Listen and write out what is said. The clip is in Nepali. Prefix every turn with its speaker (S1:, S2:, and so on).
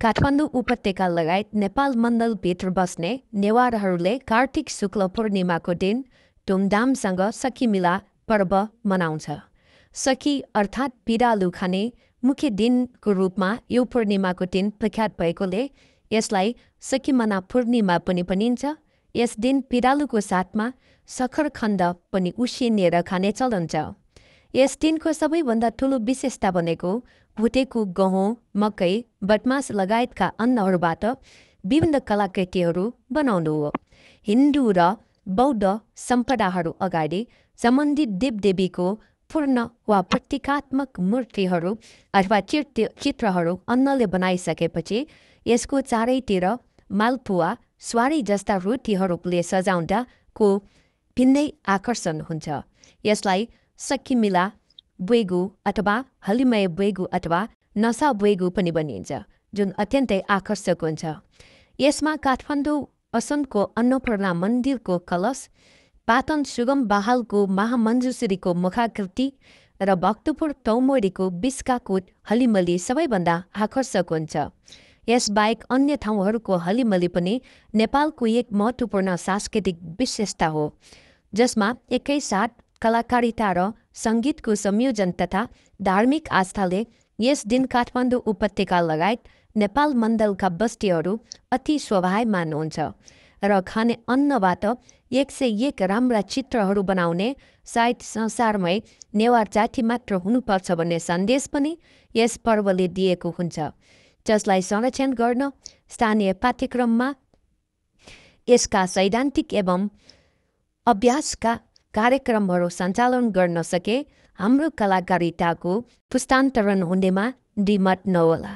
S1: काठमाडौँ उपत्यका लगायत नेपाल मण्डलभित्र बस्ने नेवारहरूले कार्तिक शुक्ल पूर्णिमाको दिन धुमधामसँग सखी मिला पर्व मनाउँछ। सखी अर्थात् पिँडालु खाने मुख्य दिनको रूपमा यो पूर्णिमाको दिन प्रख्यात भएकोले यसलाई सखीमना पूर्णिमा पनि भनिन्छ। यस दिन पिँडालुको साथमा सखरखण्ड पनि उसिनेर खाने चलन छ। यस दिनको सबैभन्दा ठुलो विशेषता भनेको भुटेको गहुँ, मकै, बटमास लगायतका अन्नहरूबाट विभिन्न कलाकृतिहरू बनाउनु हो। हिन्दू र बौद्ध सम्प्रदायहरू अगाडि सम्बन्धित देवदेवीको पूर्ण वा प्रतीकात्मक मूर्तिहरू अथवा चित्रहरू अन्नले बनाइसकेपछि यसको चारैतिर मालपुवा, स्वारी जस्ता रोटीहरूले सजाउँदाको भिन्नै आकर्षण हुन्छ। यसलाई सखीमिला बुइगु अथवा हलिमय बुइगु अथवा नसा बुइगु पनि भनिन्छ, जुन अत्यन्तै आकर्षक हुन्छ। यसमा काठमाडौँ असमको अन्नपूर्णा मन्दिरको कलश, पाटन सुगम बहालको महामञ्जुश्रीको मुखाकृति र भक्तपुर तौमोरीको बिस्काको हलिमली सबैभन्दा आकर्षक हुन्छ। यसबाहेक अन्य ठाउँहरूको हलिमली पनि नेपालको एक महत्त्वपूर्ण सांस्कृतिक विशेषता हो, जसमा एकैसाथ कलाकारिता र सङ्गीतको संयोजन तथा धार्मिक आस्थाले यस दिन काठमाडौँ उपत्यका लगायत नेपाल मण्डलका बस्तीहरू अति शोभायमान हुन्छ र खाने अन्नबाट 101 राम्रा चित्रहरू बनाउने सायद संसारमै नेवार जाति मात्र हुनुपर्छ भन्ने सन्देश पनि यस पर्वले दिएको हुन्छ, जसलाई संरक्षण गर्न स्थानीय पाठ्यक्रममा यसका सैद्धान्तिक एवं अभ्यासका कार्यक्रमहरू सञ्चालन गर्न सके हाम्रो कलाकारिताको पुस्तान्तरण हुनेमा द्विमत नहोला।